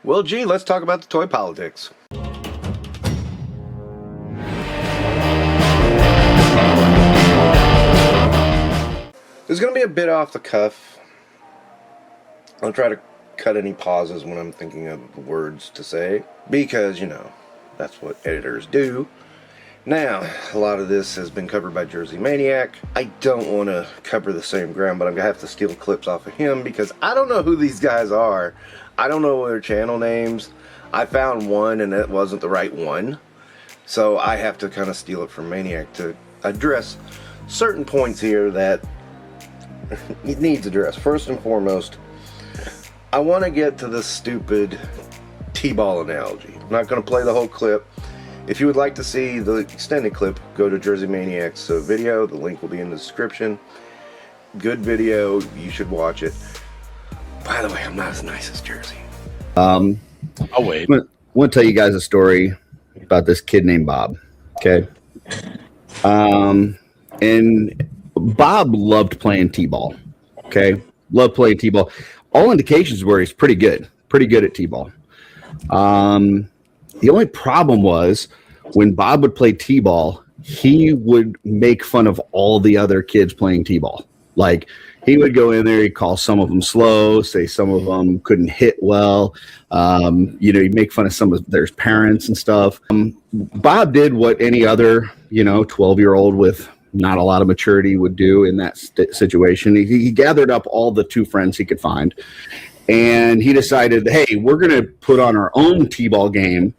Well, gee, let's talk about the toy politics. It's going to be a bit off the cuff. I'll try to cut any pauses when I'm thinking of words to say, because, you know, that's what editors do. Now, a lot of this has been covered by Jersey Maniac. I don't want to cover the same ground, but I'm going to have to steal clips off of him because I don't know who these guys are. I don't know their channel names. I found one and it wasn't the right one. So I have to kind of steal it from Maniac to address certain points here that it needs addressed. First and foremost, I want to get to the stupid T-ball analogy. I'm not going to play the whole clip. If you would like to see the extended clip, go to Jersey Maniac's video. The link will be in the description. Good video. You should watch it. By the way, I'm not as nice as Jersey. I'll wait. I want to tell you guys a story about this kid named Bob. Okay. And Bob loved playing T-ball. Okay. Loved playing T-ball. All indications were he's pretty good at T-ball. The only problem was when Bob would play T-ball, he would make fun of all the other kids playing T-ball. Like, he would go in there, he'd call some of them slow, say some of them couldn't hit well. He'd make fun of some of their parents and stuff. Bob did what any other, 12-year-old with not a lot of maturity would do in that situation. He gathered up all the two friends he could find, and he decided, hey, we're going to put on our own T-ball game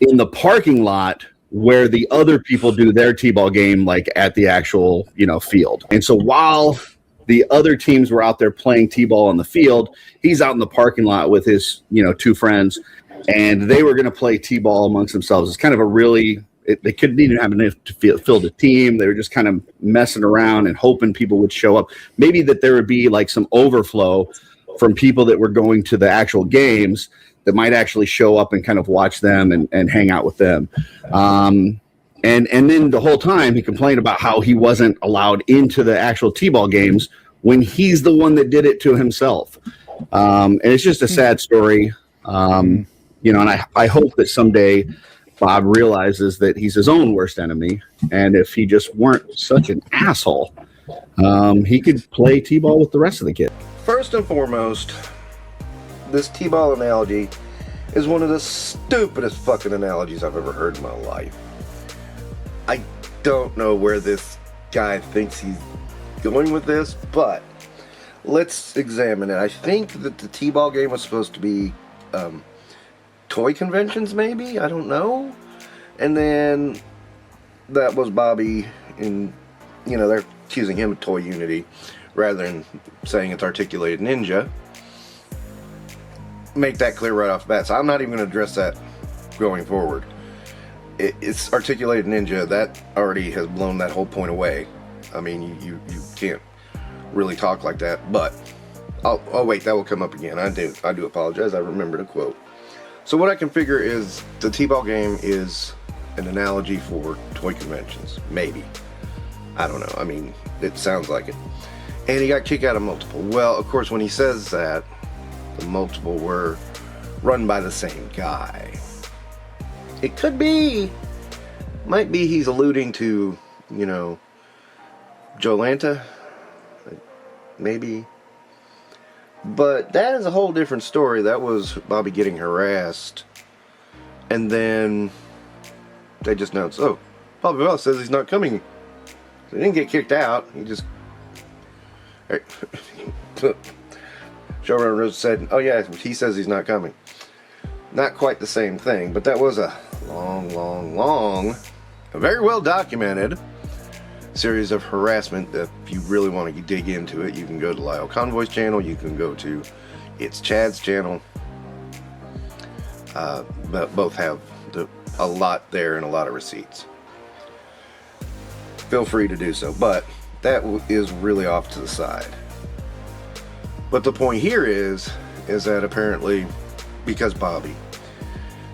in the parking lot where the other people do their T-ball game, like at the actual, field. And so while the other teams were out there playing T-ball on the field, he's out in the parking lot with his, two friends, and they were going to play T-ball amongst themselves. It's kind of a really, they couldn't even have enough to field a team. They were just kind of messing around and hoping people would show up. Maybe that there would be like some overflow from people that were going to the actual games that might actually show up and kind of watch them and hang out with them. And then the whole time he complained about how he wasn't allowed into the actual T-ball games when he's the one that did it to himself. And it's just a sad story. And I hope that someday Bob realizes that he's his own worst enemy. And if he just weren't such an asshole, he could play T-ball with the rest of the kids. First and foremost, this T-ball analogy is one of the stupidest fucking analogies I've ever heard in my life. I don't know where this guy thinks he's going with this, but let's examine it. I think that the T-ball game was supposed to be toy conventions, maybe? I don't know. And then that was Bobby in, they're accusing him of toy unity rather than saying it's Articulated Ninja. Make that clear right off the bat. So I'm not even going to address that going forward. It's Articulated Ninja. That already has blown that whole point away. I mean, you can't really talk like that. But oh wait, that will come up again. I do apologize. I remembered a quote. So what I can figure is the T-ball game is an analogy for toy conventions. Maybe. I don't know. I mean, it sounds like it. And he got kicked out of multiple. Well, of course, when he says that, the multiple were run by the same guy. It could be, might be he's alluding to, Joe Lanta, maybe. But that is a whole different story. That was Bobby getting harassed. And then they just announced, oh, Bobby Wells says he's not coming. So he didn't get kicked out. He just... Showrunner Rose said, oh yeah, he says he's not coming. Not quite the same thing, but that was a long, very well documented series of harassment. If you really want to dig into it, you can go to Lyle Convoy's channel, you can go to It's Chad's channel. But both have a lot there and a lot of receipts. Feel free to do so, but that is really off to the side. But the point here is that apparently, because Bobby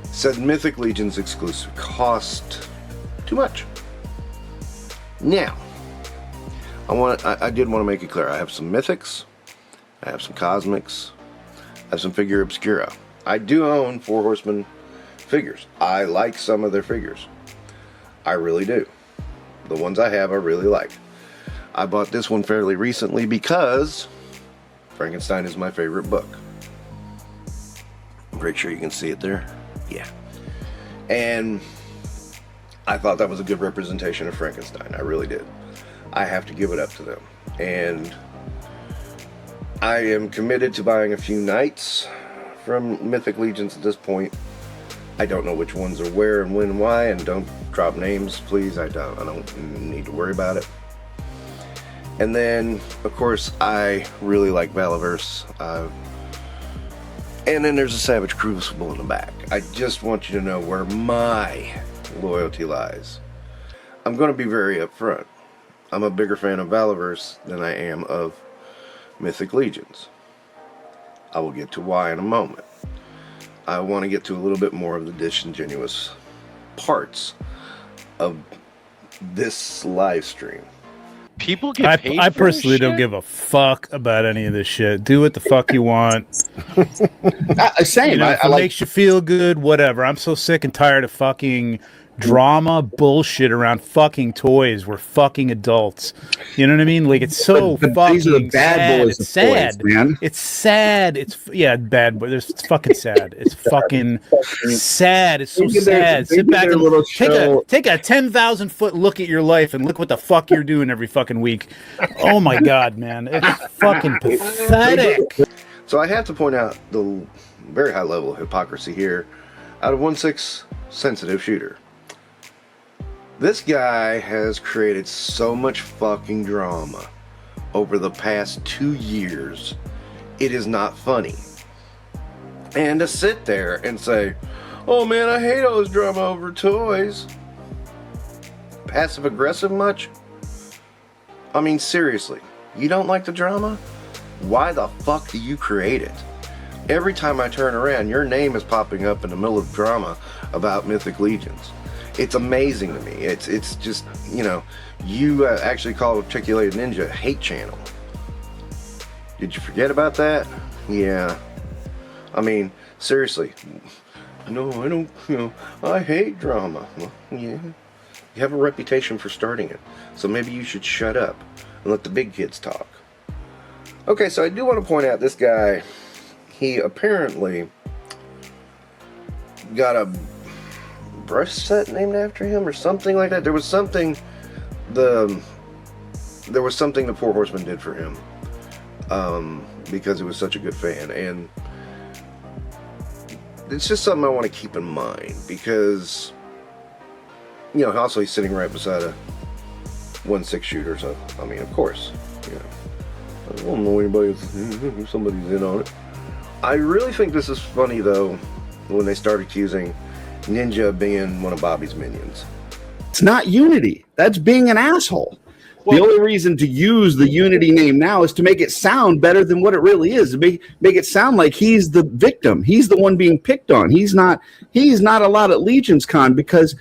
said Mythic Legions exclusive cost too much. Now, I did want to make it clear. I have some Mythics, I have some Cosmics, I have some Figure Obscura. I do own Four Horsemen figures. I like some of their figures. I really do. The ones I have, I really like. I bought this one fairly recently because Frankenstein is my favorite book. I'm pretty sure you can see it there. Yeah. And I thought that was a good representation of Frankenstein. I really did. I have to give it up to them. And I am committed to buying a few knights from Mythic Legions at this point. I don't know which ones are where and when and why, and don't drop names, please. I don't need to worry about it. And then, of course, I really like Valiverse. And then there's a Savage Crucible in the back. I just want you to know where my loyalty lies. I'm going to be very upfront. I'm a bigger fan of Valiverse than I am of Mythic Legions. I will get to why in a moment. I want to get to a little bit more of the disingenuous parts of this live stream. People get paid. I for personally this don't shit? give a fuck about any of this shit. Do what the fuck you want. Same. You know, if I it like. makes you feel good, whatever. I'm so sick and tired of fucking drama bullshit around fucking toys. We're fucking adults. You know what I mean? Like, it's so But fucking these are the bad sad. boys It's of sad. toys, man. It's sad. Bad boy. It's fucking sad. It's fucking sad. It's so Maybe there's- sad. Sit maybe back their and little take a 10,000 foot look at your life and look what the fuck you're doing every fucking week. Oh my god, man. It's fucking pathetic. So I have to point out the very high level of hypocrisy here out of 1/6 sensitive shooter. This guy has created so much fucking drama over the past 2 years. It is not funny. And to sit there and say, oh man, I hate all this drama over toys. Passive aggressive much? I mean, seriously, you don't like the drama? Why the fuck do you create it? Every time I turn around, your name is popping up in the middle of drama about Mythic Legions. It's amazing to me. It's just, you know, you actually call Articulated Ninja a hate channel. Did you forget about that? Yeah. I mean, seriously. No, I don't, you know, I hate drama. Well, yeah. You have a reputation for starting it. So maybe you should shut up and let the big kids talk. Okay, so I do want to point out this guy, he apparently got a brush set named after him or something like that. There was something the Four Horsemen did for him because he was such a good fan, and it's just something I want to keep in mind because, you know, also he's sitting right beside a 1/6 shooter, so I mean, of course, you know, I don't know anybody if somebody's in on it. I really think this is funny though when they start accusing Ninja being one of Bobby's minions. It's not Unity. That's being an asshole. The only reason to use the Unity name now is to make it sound better than what it really is. To make it sound like he's the victim. He's the one being picked on. He's not allowed at Legioncon because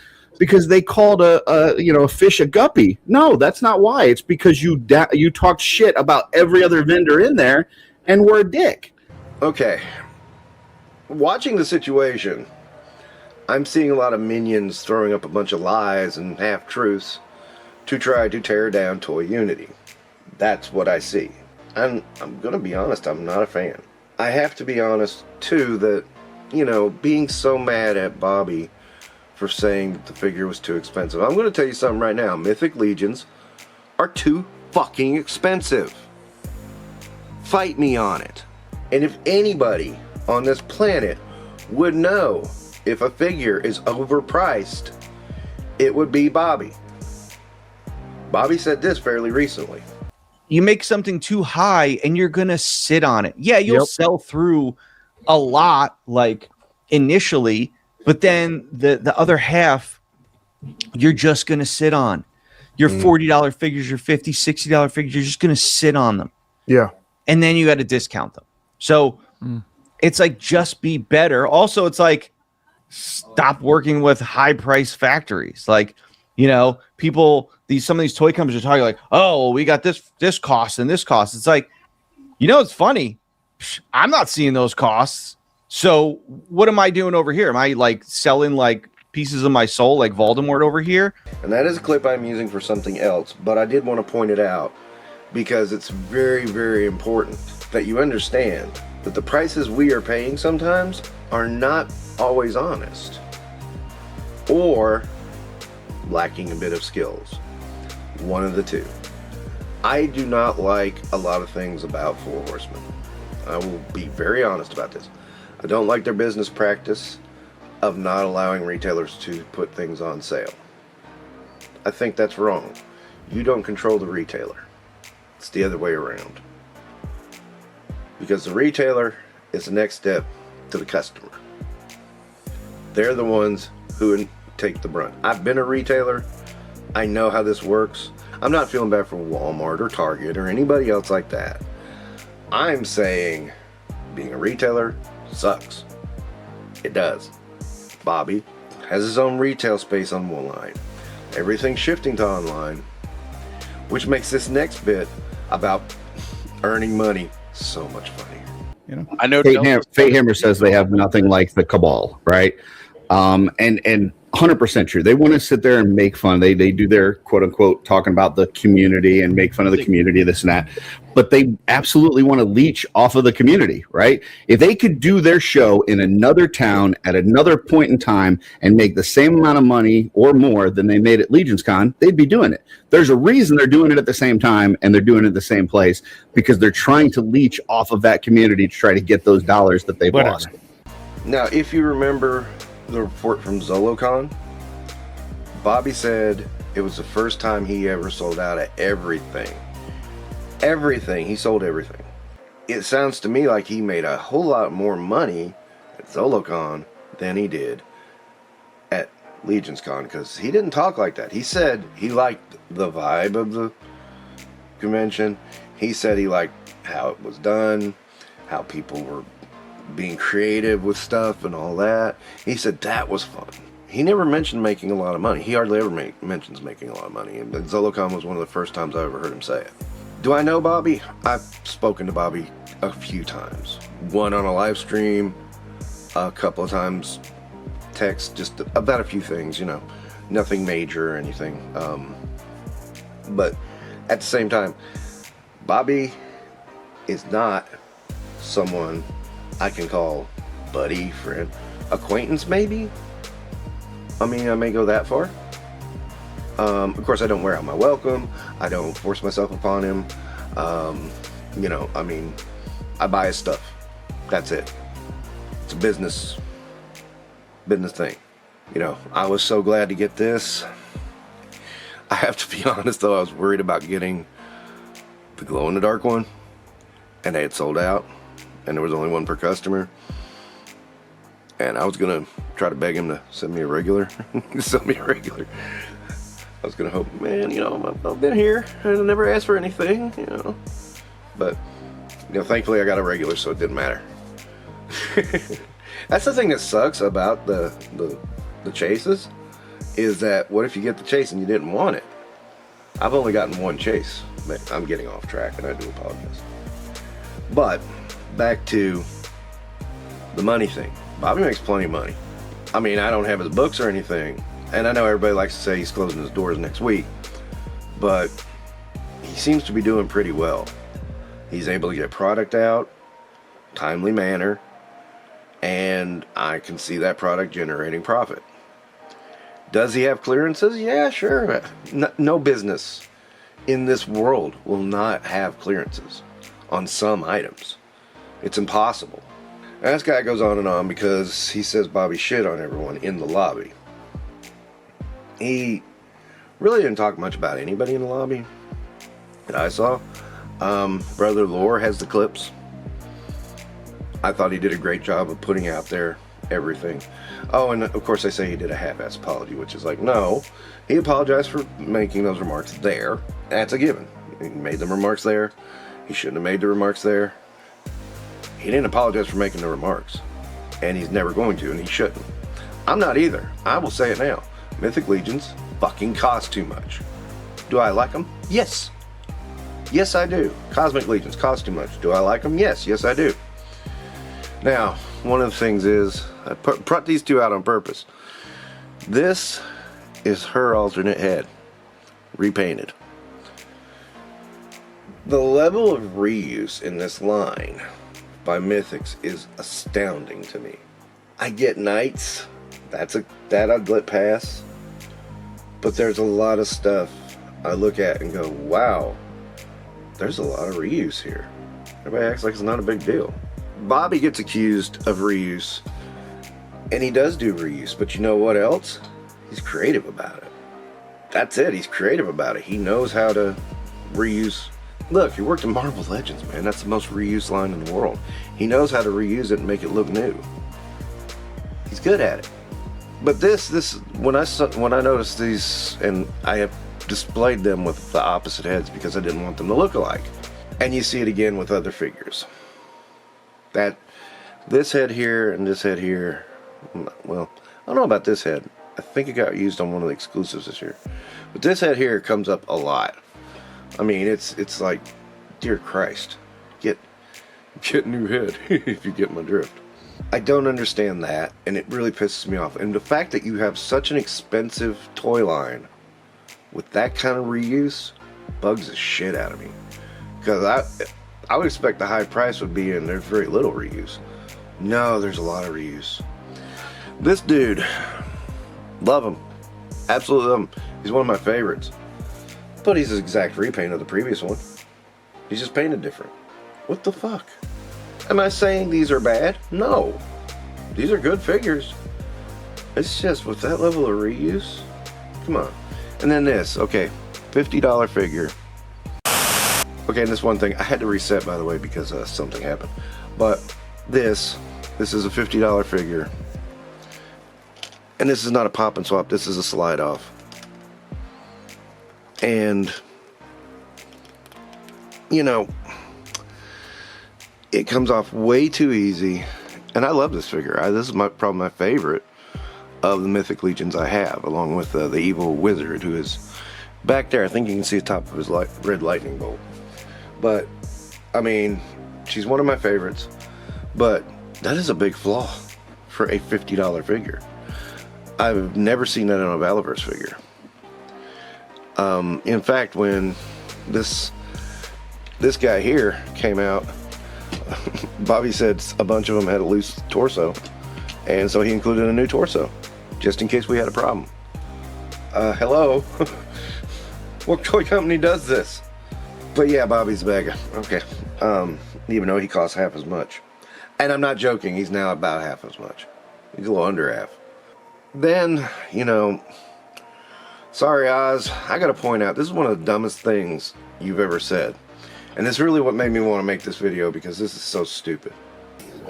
they called a fish a guppy. No, that's not why. It's because you talked shit about every other vendor in there and were a dick. Okay. Watching the situation, I'm seeing a lot of minions throwing up a bunch of lies and half-truths to try to tear down Toy Unity. That's what I see. And I'm going to be honest, I'm not a fan. I have to be honest, too, that, you know, being so mad at Bobby for saying that the figure was too expensive. I'm going to tell you something right now. Mythic Legions are too fucking expensive. Fight me on it. And if anybody on this planet would know if a figure is overpriced, it would be Bobby. Bobby said this fairly recently. You make something too high and you're going to sit on it. Yeah, you'll sell through a lot, like initially, but then the other half, you're just going to sit on. Your $40 figures, your $50, $60 figures, you're just going to sit on them. Yeah. And then you got to discount them. So it's like, just be better. Also, it's like, stop working with high price factories. Like, you know, some of these toy companies are talking like, oh, we got this cost and this cost. It's like, you know, it's funny. I'm not seeing those costs. So what am I doing over here? Am I like selling like pieces of my soul like Voldemort over here? And that is a clip I'm using for something else, but I did want to point it out because it's very, very important that you understand that the prices we are paying sometimes are not always honest or lacking a bit of skills. One of the two. I do not like a lot of things about Four Horsemen. I will be very honest about this. I don't like their business practice of not allowing retailers to put things on sale. I think that's wrong. You don't control the retailer. It's the other way around. Because the retailer is the next step to the customer. They're the ones who take the brunt. I've been a retailer. I know how this works. I'm not feeling bad for Walmart or Target or anybody else like that. I'm saying being a retailer sucks. It does. Bobby has his own retail space on one line. Everything's shifting to online, which makes this next bit about earning money so much funnier. You know, I know. Fate Hammer says they have nothing like the Cabal, right? And 100% true. They want to sit there and make fun. They do their quote unquote talking about the community and make fun of the community, this and that. But they absolutely want to leech off of the community, right? If they could do their show in another town at another point in time and make the same amount of money or more than they made at Legioncon, they'd be doing it. There's a reason they're doing it at the same time and they're doing it at the same place because they're trying to leech off of that community to try to get those dollars that they've lost. Now, if you remember the report from Zolocon, Bobby said it was the first time he ever sold out of everything. Everything. He sold everything. It sounds to me like he made a whole lot more money at Zolocon than he did at Legioncon, because he didn't talk like that. He said he liked the vibe of the convention. He said he liked how it was done, how people were being creative with stuff and all that. He said that was fun. He never mentioned making a lot of money. He hardly ever mentions making a lot of money. And Zolocon was one of the first times I ever heard him say it. Do I know Bobby? I've spoken to Bobby a few times. One on a live stream, a couple of times text, just about a few things, you know. Nothing major or anything. But at the same time, Bobby is not someone I can call buddy, friend, acquaintance maybe. I mean, I may go that far. Of course, I don't wear out my welcome. I don't force myself upon him. You know, I mean, I buy his stuff. That's it. It's a business thing. You know, I was so glad to get this. I have to be honest though, I was worried about getting the glow-in-the-dark one, and they had sold out, and there was only one per customer. And I was gonna try to beg him to send me a regular. Send me a regular. I was gonna hope, man, you know, I've been here and I never asked for anything, you know. But, you know, thankfully I got a regular, so it didn't matter. That's the thing that sucks about the chases, is that what if you get the chase and you didn't want it? I've only gotten one chase. But I'm getting off track and I do apologize. But back to the money thing. Bobby makes plenty of money. I mean, I don't have his books or anything, and I know everybody likes to say he's closing his doors next week, but he seems to be doing pretty well. He's able to get product out, timely manner, and I can see that product generating profit. Does he have clearances? Yeah, sure. No business in this world will not have clearances on some items. It's impossible. And this guy goes on and on because he says Bobby shit on everyone in the lobby. He really didn't talk much about anybody in the lobby that I saw. Brother Lore has the clips. I thought he did a great job of putting out there everything. Oh, and of course I say he did a half-ass apology, which is like, no, he apologized for making those remarks there. That's a given. He made the remarks there. He shouldn't have made the remarks there. He didn't apologize for making the remarks, and he's never going to, and he shouldn't. I'm not either. I will say it now. Mythic Legions fucking cost too much. Do I like them? Yes. Yes, I do. Cosmic Legions cost too much. Do I like them? Yes. Yes, I do. Now, one of the things is, I brought these two out on purpose. This is her alternate head, repainted. The level of reuse in this line by Mythics is astounding to me. I get Knights, that I'd let pass, but there's a lot of stuff I look at and go, wow, there's a lot of reuse here. Everybody acts like it's not a big deal. Bobby gets accused of reuse, and he does do reuse, but you know what else? He's creative about it. That's it, he's creative about it. He knows how to reuse. Look, he worked in Marvel Legends, man. That's the most reused line in the world. He knows how to reuse it and make it look new. He's good at it. But when I noticed these, and I have displayed them with the opposite heads because I didn't want them to look alike. And you see it again with other figures. That this head here and this head here, well, I don't know about this head. I think it got used on one of the exclusives this year. But this head here comes up a lot. I mean, it's like, dear Christ, get a new head, if you get my drift. I don't understand that, and it really pisses me off. And the fact that you have such an expensive toy line with that kind of reuse bugs the shit out of me. Because I would expect the high price would be in there's very little reuse. No, there's a lot of reuse. This dude, love him. Absolutely love him. He's one of my favorites. But he's the exact repaint of the previous one. He's just painted different. What the fuck? Am I saying these are bad? No. These are good figures. It's just with that level of reuse. Come on. And then this, okay, $50 figure. Okay, and this one thing, I had to reset, by the way, because something happened. But this is a $50 figure. And this is not a pop and swap, this is a slide off. And, you know, it comes off way too easy. And I love this figure. This is probably my favorite of the Mythic Legions I have, along with the evil wizard who is back there. I think you can see the top of his red lightning bolt. But, I mean, she's one of my favorites. But that is a big flaw for a $50 figure. I've never seen that in a Valaverse figure. In fact, when this guy here came out, Bobby said a bunch of them had a loose torso, and so he included a new torso, just in case we had a problem. Hello? What toy company does this? But yeah, Bobby's a bag. Okay. Even though he costs half as much. And I'm not joking, he's now about half as much. He's a little under half. Then, you know, sorry Oz, I gotta point out, this is one of the dumbest things you've ever said. And this is really what made me want to make this video, because this is so stupid.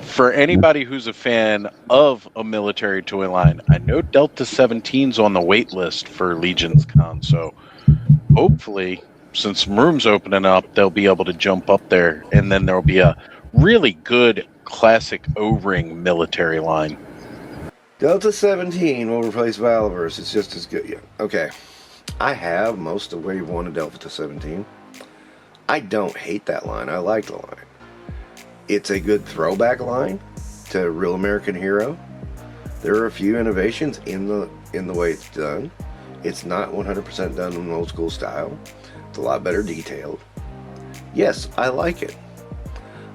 For anybody who's a fan of a military toy line, I know Delta 17's on the wait list for Legioncon, so hopefully, since some room's opening up, they'll be able to jump up there, and then there'll be a really good classic O-ring military line. Delta 17 will replace Valaverse. It's just as good. Yeah. Okay. I have most of Wave 1 of Delta 17. I don't hate that line. I like the line. It's a good throwback line to Real American Hero. There are a few innovations in the way it's done. It's not 100% done in an old school style. It's a lot better detailed. Yes, I like it.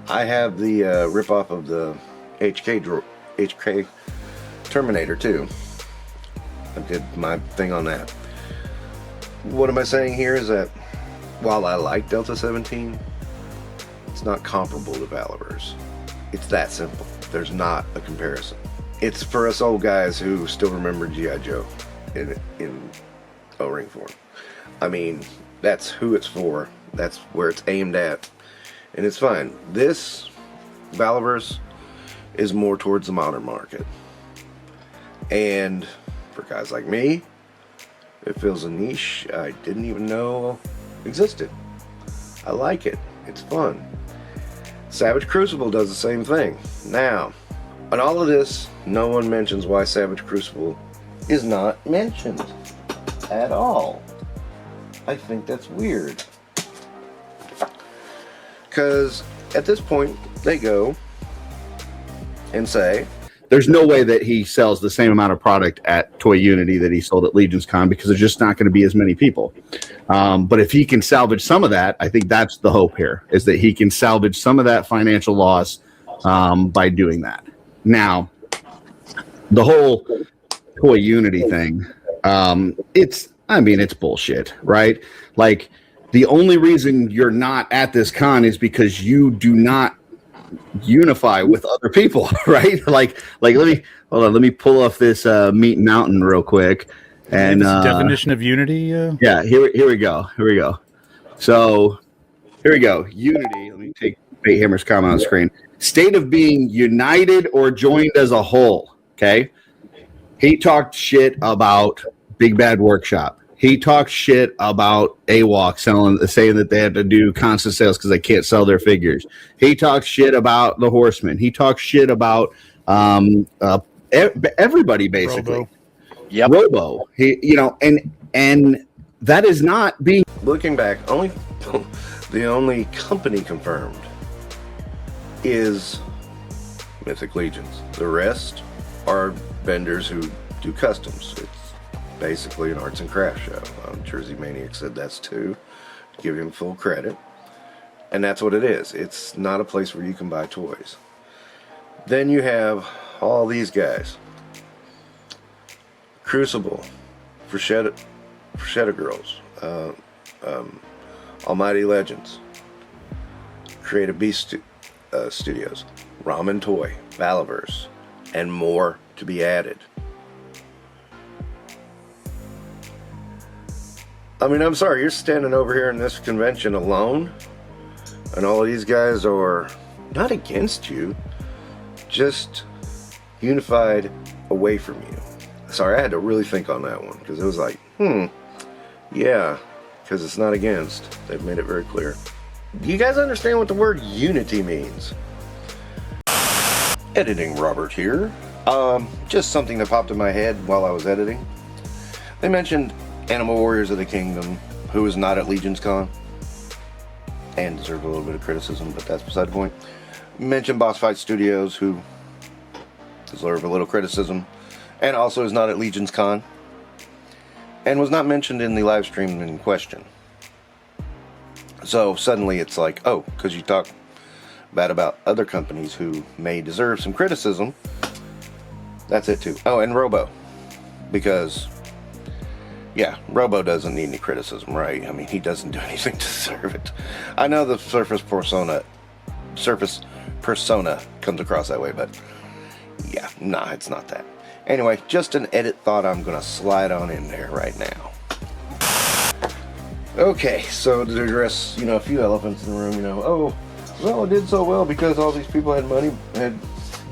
I have the ripoff of the HK Terminator too. I did my thing on that. What am I saying here is that while I like Delta 17, it's not comparable to Valaverse. It's that simple. There's not a comparison. It's for us old guys who still remember G.I. Joe in O-ring form. I mean, that's who it's for. That's where it's aimed at. And it's fine. This Valaverse is more towards the modern market. And for guys like me, it fills a niche I didn't even know existed. I like it. It's fun. Savage Crucible does the same thing. Now, on all of this, no one mentions why Savage Crucible is not mentioned at all. I think that's weird. Because at this point, they go and say, there's no way that he sells the same amount of product at Toy Unity that he sold at Legioncon because there's just not going to be as many people. But if he can salvage some of that, I think that's the hope here, is that he can salvage some of that financial loss by doing that. Now, the whole Toy Unity thing, it's bullshit, right? Like, the only reason you're not at this con is because you do not unify with other people, right? Like let me pull off this Meat Mountain real quick. And definition of unity. Yeah, here we go. So here we go. Unity. Let me take Bait Hammer's comment on the screen. State of being united or joined as a whole. Okay. He talked shit about Big Bad Workshop. He talked shit about AWOC saying that they had to do constant sales because they can't sell their figures. He talked shit about the Horsemen. He talked shit about everybody basically. Robo. Yep. Robo. And that is not being. Looking back, the only company confirmed is Mythic Legions. The rest are vendors who do customs. It's basically an arts and crafts show. Jersey Maniac said that's too. Give him full credit. And that's what it is. It's not a place where you can buy toys. Then you have all these guys. Crucible, Freshetta Girls, Almighty Legends, Creative Beast Studios, Ramen Toy, Valaverse, and more to be added. I mean, I'm sorry, you're standing over here in this convention alone, and all of these guys are not against you, just unified away from you. Sorry, I had to really think on that one, because it was like, yeah, because it's not against. They've made it very clear. Do you guys understand what the word unity means? Editing Robert here. Just something that popped in my head while I was editing. They mentioned Animal Warriors of the Kingdom, who is not at Legioncon, and deserved a little bit of criticism, but that's beside the point. Mentioned Boss Fight Studios, who deserve a little criticism, and also is not at Legioncon, and was not mentioned in the live stream in question. So suddenly it's like, oh, because you talk bad about other companies who may deserve some criticism, that's it too. Oh, and Robo, because yeah, Robo doesn't need any criticism, right? I mean, he doesn't do anything to deserve it. I know the Surface persona comes across that way, but yeah, nah, it's not that. Anyway, just an edit thought I'm gonna slide on in there right now. Okay, so to address, a few elephants in the room, oh, well, it did so well because all these people had money, had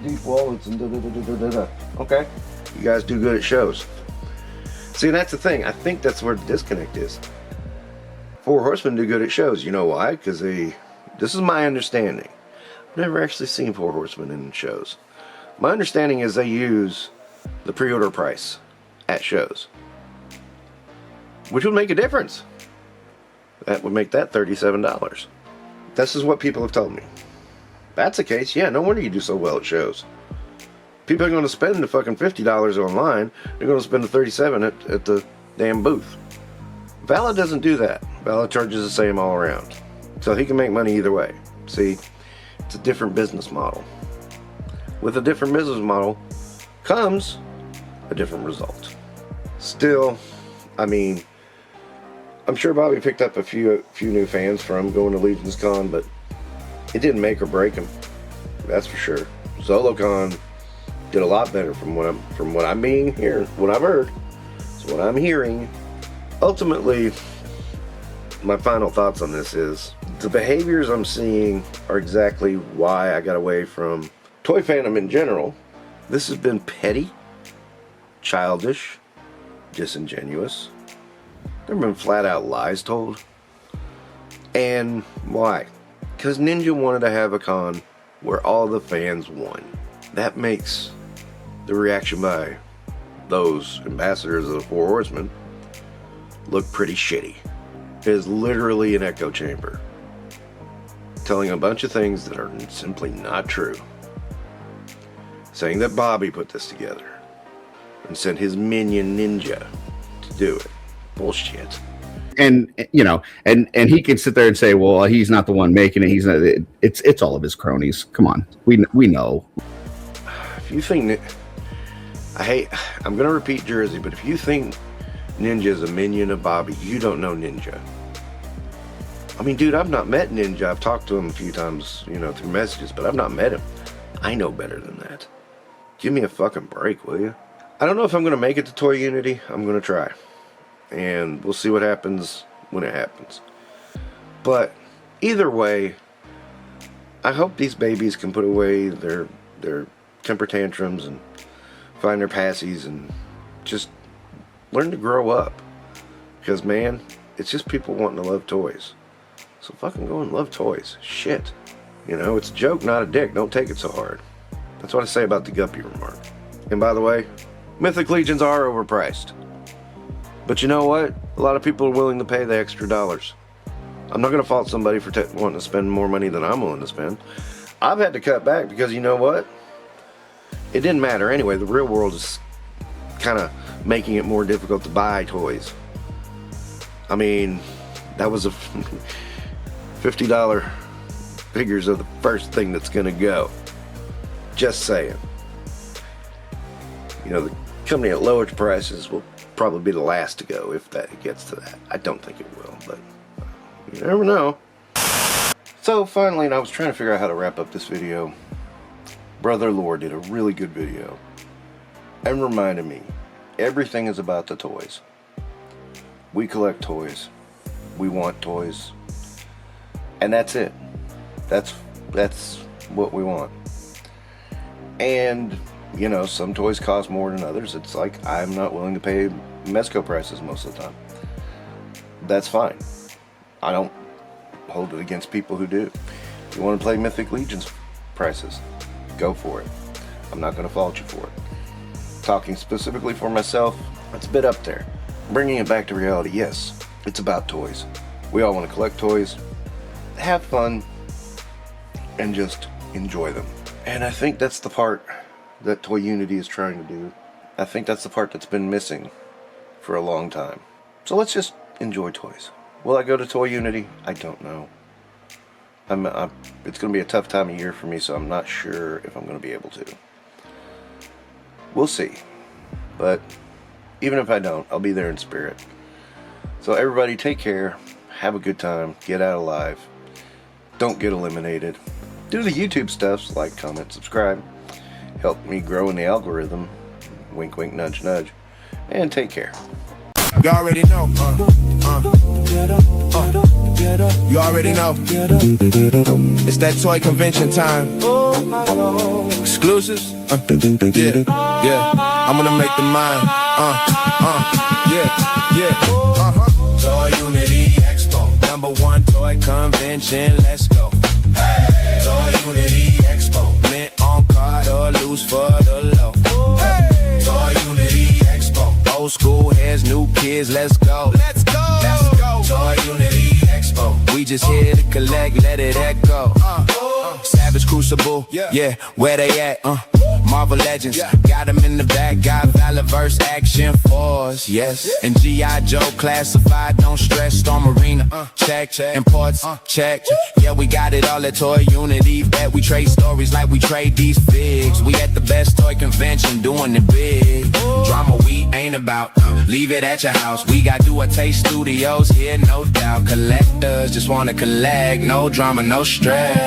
deep wallets and da-da-da-da-da-da. Okay, you guys do good at shows. See, that's the thing. I think that's where the disconnect is. Four Horsemen do good at shows. You know why? Because this is my understanding. I've never actually seen Four Horsemen in shows. My understanding is they use the pre-order price at shows, which would make a difference. That would make that $37. This is what people have told me. That's the case. Yeah, no wonder you do so well at shows. People are going to spend the fucking $50 online. They're going to spend the $37 at the damn booth. Vala doesn't do that. Vala charges the same all around. So he can make money either way. See, it's a different business model. With a different business model comes a different result. Still, I mean, I'm sure Bobby picked up a few new fans from going to Legioncon, but it didn't make or break him. That's for sure. ZoloCon did a lot better from what I'm heard. So what I'm hearing. Ultimately, my final thoughts on this is the behaviors I'm seeing are exactly why I got away from toy fandom in general. This has been petty, childish, disingenuous. There have been flat out lies told. And why? Because Ninja wanted to have a con where all the fans won. That makes the reaction by those ambassadors of the Four Horsemen look pretty shitty. It is literally an echo chamber, telling a bunch of things that are simply not true. saying that Bobby put this together and sent his minion Ninja to do it. Bullshit. And you know, and he can sit there and say, well, he's not the one making it. He's not. It's all of his cronies. Come on, we know. If you think I'm gonna repeat Jersey, but if you think Ninja is a minion of Bobby, you don't know Ninja. I mean, dude, I've not met Ninja. I've talked to him a few times, you know, through messages, but I've not met him. I know better than that. Give me a fucking break, will you? I don't know if I'm gonna make it to Toy Unity. I'm gonna try. And we'll see what happens when it happens. But either way, I hope these babies can put away their temper tantrums and find their passies and just learn to grow up. Because, man, it's just people wanting to love toys. So fucking go and love toys. Shit. You know, it's a joke, not a dick. Don't take it so hard. That's what I say about the Guppy remark. And by the way, Mythic Legions are overpriced. But you know what? A lot of people are willing to pay the extra dollars. I'm not going to fault somebody for wanting to spend more money than I'm willing to spend. I've had to cut back because you know what? It didn't matter anyway. The real world is kind of making it more difficult to buy toys. I mean, that was a $50 figures of the first thing that's going to go. Just saying. You know, the company at lower prices will probably be the last to go if that gets to that. I don't think it will, but you never know. So finally, and I was trying to figure out how to wrap up this video. Brother Lore did a really good video and reminded me everything is about the toys. We collect toys. We want toys. And that's it. That's what we want. And you know, some toys cost more than others. It's like I'm not willing to pay Mezco prices most of the time. That's fine. I don't hold it against people who do. If you want to play Mythic Legions prices, go for it. I'm not going to fault you for it. Talking specifically for myself, it's a bit up there. Bringing it back to reality, yes, it's about toys. We all want to collect toys, have fun, and just enjoy them. And I think that's the part that Toy Unity is trying to do. I think that's the part that's been missing for a long time. So let's just enjoy toys. Will I go to Toy Unity? I don't know. It's going to be a tough time of year for me, so I'm not sure if I'm going to be able to. We'll see. But even if I don't, I'll be there in spirit. So everybody take care. Have a good time. Get out alive. Don't get eliminated. Do the YouTube stuffs, like, comment, subscribe. Help me grow in the algorithm. Wink, wink, nudge, nudge. And take care. You already know. You already know. It's that toy convention time. Exclusives. Yeah. I'm gonna make them mine. Yeah. Toy Unity Expo. #1 toy convention. Let's go. Hey. Toy Unity Expo. Mint on card or loose for the low. Hey. Toy Unity Expo. Old school heads, new kids. Let's go. Let's go. Let's go. Toy Unity Expo. We just here to collect, let it echo. Savage Crucible, yeah, where they at? Marvel Legends, got them in the back, got Valorverse action force, yes. And G.I. Joe classified, don't stress, Storm Arena, check, imports, check. Yeah, we got it all at Toy Unity, bet we trade stories like we trade these figs. We at the best toy convention, doing it big. Drama we ain't about, leave it at your house. We got Do a Taste Studios here, no doubt. Collectors just wanna collect, no drama, no stress.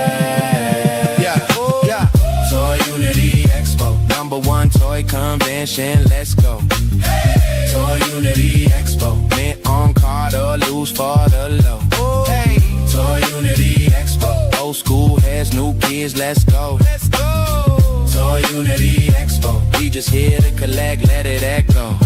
Toy Unity Expo, #1 toy convention, let's go. Hey. Toy Unity Expo, mint on card or loose for the low. Hey. Toy Unity Expo, old school heads, new kids, let's go. Let's go. Toy Unity Expo, we just here to collect, let it echo.